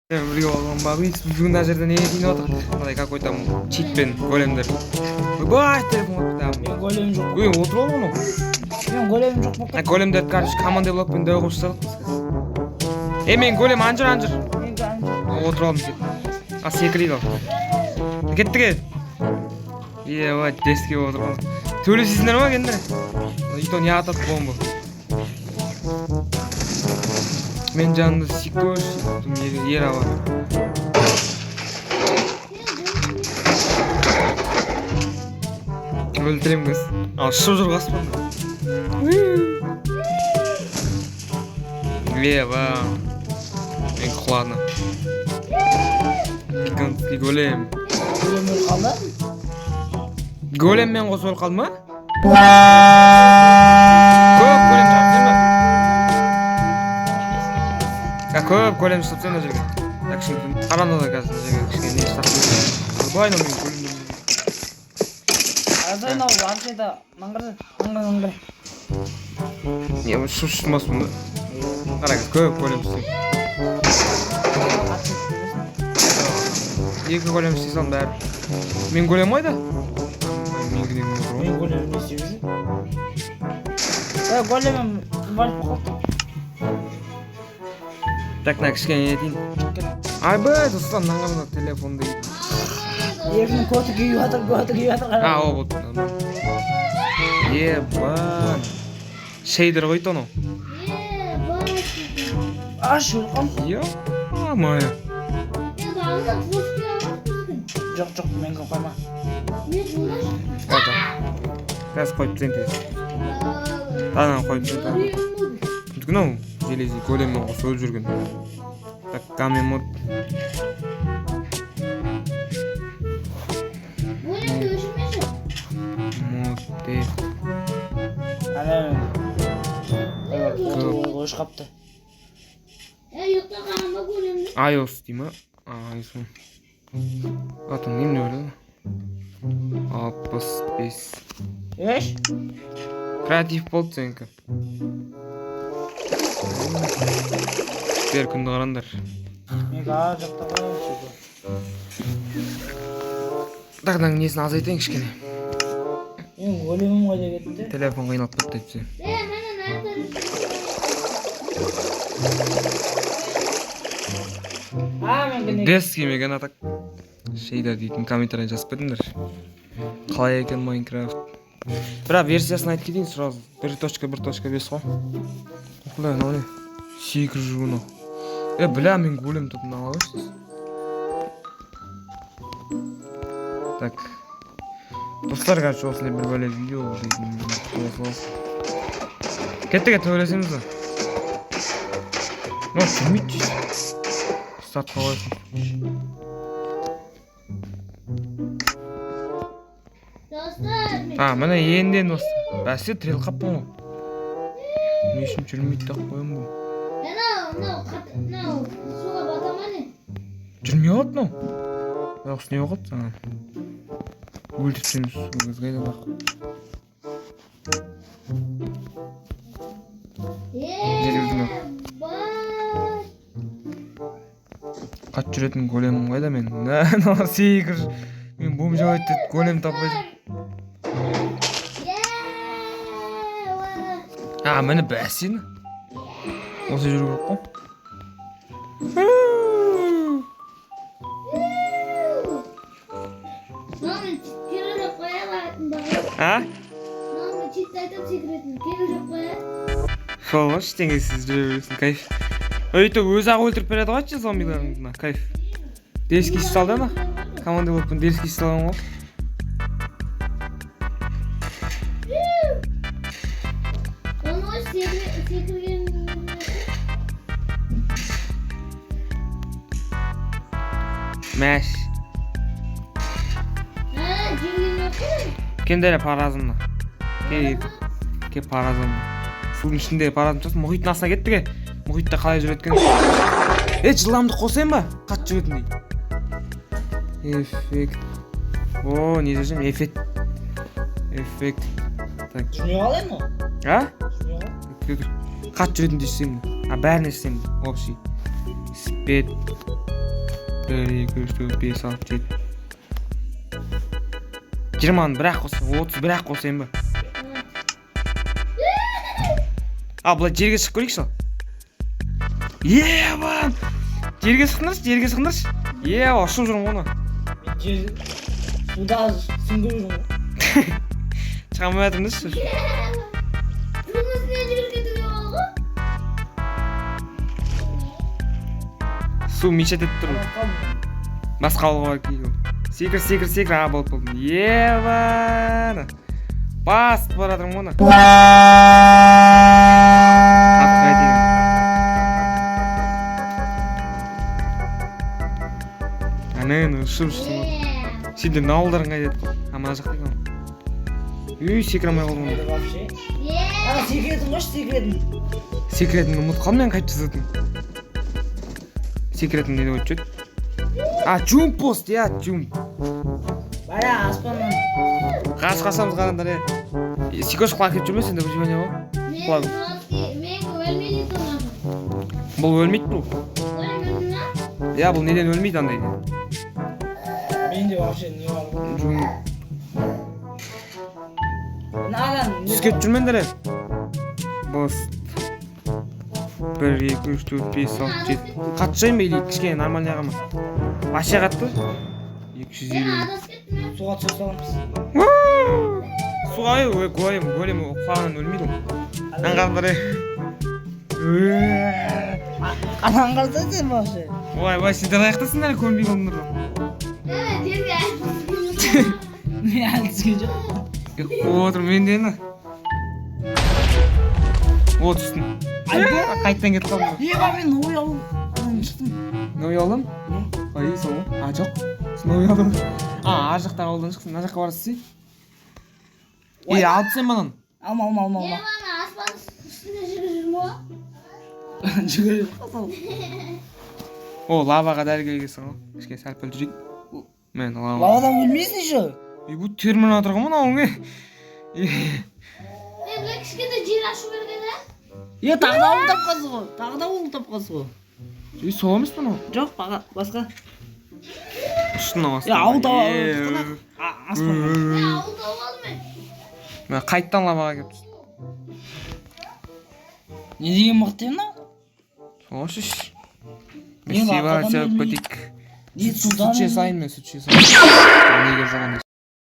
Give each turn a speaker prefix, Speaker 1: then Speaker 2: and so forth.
Speaker 1: Birga olgan babi бүгін мына жерде не дейін отыр? Мындай какой-то читпен големдер. Бай телефон там.
Speaker 2: Мен голем жоқ.
Speaker 1: Ой, отыр ол оны.
Speaker 2: Мен голем жоқ болып кетті.
Speaker 1: Големдер, короче, команда блокпен дәу қылып тастадық біз. Мен голем анжыр.
Speaker 2: Мен голем.
Speaker 1: Отыр алдым сен. Секірейді ал. Кеттік еді. Ой, деске отыр. Төлесесіңдер ма кендер? Ито не атады бомба. Мен жанымда сикош, ер ава. Өлтірем көз. Ал шып жүр қаспан. Лева. Мен құланы. Гигантский голем.
Speaker 2: Голем қалды?
Speaker 1: Голем мен қосып өл қалды ма? Көп голем жағып ма? Көп голем шығып сен жерге. Так кішкене қаранада қазір жерге кішкене не шығып. Байна мен голем.
Speaker 2: Азай нау ваншайда маңғыр.
Speaker 1: Не, вот шушмас бұнда. Қара көп голем істейм. Екі голем істей салым бәрі. Мен голем ойда?
Speaker 2: Мен голем не істеп жүр? Големім барып қалды.
Speaker 1: Так, на кішкене не дейін. Айбай, достан наңғамда телефонды дейін.
Speaker 2: Еркін көті күйіп атыр.
Speaker 1: О, болды. Ебан. Шейдер қойды оны.
Speaker 2: Өл қам.
Speaker 1: Ё-моё.
Speaker 2: Жоқ, мен қойма.
Speaker 1: Қазір қойып сен тез. Тағынан қойып сен. Күткен ау, желези големмен қосы өліп жүрген. Так, камен мод. Модде.
Speaker 2: Қойш қапты.
Speaker 1: Айос дей ма? Айсон. Атын немне өлі? 65.
Speaker 2: Еш?
Speaker 1: Креатив болды сенікі. Бер күнді қарандар.
Speaker 2: Мен ар жақта қойым.
Speaker 1: Тағдан несін азайтайын кішкене.
Speaker 2: Мен големім қойда кетті.
Speaker 1: Телефон қиналып кетті етсе. Дески меген атак. Шейдер дейтін комментария жазып кетіңдер. Қалай екен Майнкрафт. Бірақ версиясын айтып кетейін сразу. 1.1.5 қой. Құлай, мынау не? 8 жүгіні. Бля, мен голем тұтын ала қойсыз. Так. Достар, короче, осылай бір бөле видео дейтін. Кеттіге төлесеміз да. Но, жүрмейді дейсіз. Стартқа қойсын. Міне енден достар. Бәсе трел қаппын ғой. Не үшін жүрмейді дақ қойым бұл. Жүрмей қалды мынау. Оқсы не оғылды саған. Өлтірсеміз суыз қайда бақ. Қат жүретін големім қайда мен? Сегір. Мен бом жауайт деді голем таппайды. Мені бәсені. Осы жүру керек қой. Сол ғой, ештеңесіз жүре бересің, кайф. Өйтіп өзі-ақ өлтіріп береді ғой зомбиларыңдына, кайф. Деріски салды ана? Команда болыппын деріски салған ғой. Мәш. Кендері паразымна. Ке паразымна. Судың ішінде паразым жасын. Мұхиттың астына кетті ке. Мұхитта қалай жүреткен. Жыламды қосайын ба? Қат жүретін дей. Эффект. Не дежем? Эффект.
Speaker 2: Жүрмей қалайын ма?
Speaker 1: Қат жүретін дейсің. Бәріне істеймін. Общий. Спет. 1 2 3 4 5 6 7 20-ны бір-ақ қоса, 30 бір-ақ қосайын ба? Бұлай жерге шығып көрейікші. Еба! Жерге шықыңдаршы. Ұшып жүрмін оны.
Speaker 2: Мен жер суда сүңгіп жүрмін ғой.
Speaker 1: Шыға алмай жатырмын деші.
Speaker 3: Bunun üstüne жүгіріп кетуге болады ғой.
Speaker 1: Су мешет етіп тұр. Басқа ауылға бар кейгі. Секір. Болды. Еба! Басып баратырмын оны. Атқа айтайын. Әнен ұшып жүрсің. Сендер ауылдарың қайда еді ғой? Мына жақта екен. Секіре алмай қалдым оны.
Speaker 2: Вообще. Секіретін қойшы, секіретін.
Speaker 1: Секіретінді ұмытып қалдым, мен қайтып жазатын. Секіретінді не қойып жүрді? Жумп пост, жумп.
Speaker 2: Бара аспаннан.
Speaker 1: Қашқасамыз қарандар, Секош құлақ кетіп жүрмес, енді бұжымане ғой.
Speaker 3: Мен өлмейді тұрмадым.
Speaker 1: Бұл өлмейді бұл. Бұл неден өлмейді андай.
Speaker 2: Менде вообще не бар ғой.
Speaker 1: Жумп.
Speaker 2: Наған?
Speaker 1: Сіз кетіп жүрмендер, Бост. 1 2 3 4 5 6 7. Қатты жайын ба или кішкене нормальный ағама? Вообще қатты? 250.
Speaker 2: Суға түсіп саламыз.
Speaker 1: Суға голем құлағынан өлмейді ғой. Аңғарымдар,
Speaker 2: Қанан қарса сен вообще.
Speaker 1: Ой, сендер аяқтасыңдар, көнбей қалдыңдар ғой.
Speaker 2: Мен әлі түскен жоқ.
Speaker 1: Отыр менде ені. Түстің. Қайттан кетіп қалдым.
Speaker 2: Еба мен ой ауылдан шықтым.
Speaker 1: Ой алдым? Қай сол? Жоқ. Сен ой алдым. Ар жақтағы ауылдан шықтың, мына жаққа барасыз. Алып сен манан.
Speaker 2: Алма.
Speaker 3: Мен ана аспан үстінде жүрмін ғой.
Speaker 2: Жүгіріп қалсам.
Speaker 1: Лаваға дәл келгесің ғой. Кішкене сәл-пәл жүрейік. Мен лава.
Speaker 2: Лавадан өлмейсің еще.
Speaker 1: Бұл терминатор ғой мынауың.
Speaker 3: Мен кішкентай жер ашу керек еді.
Speaker 2: Тағы да ауыл тапқансыз ғой.
Speaker 1: Сол емес пе мынау?
Speaker 2: Жоқ, басқа.
Speaker 1: Шыннан басқа.
Speaker 2: Ауыл тауып аспан.
Speaker 3: Мен ауыл тауып алдым мен.
Speaker 1: Мен қайттан лаваға келіп түстім.
Speaker 2: Не деген мықты мынау?
Speaker 1: Сол шыш.
Speaker 2: Мен
Speaker 1: Мотивация
Speaker 2: арқадан
Speaker 1: көтек.
Speaker 2: Не судан?
Speaker 1: Сүтше сайын мен. Неге жағаны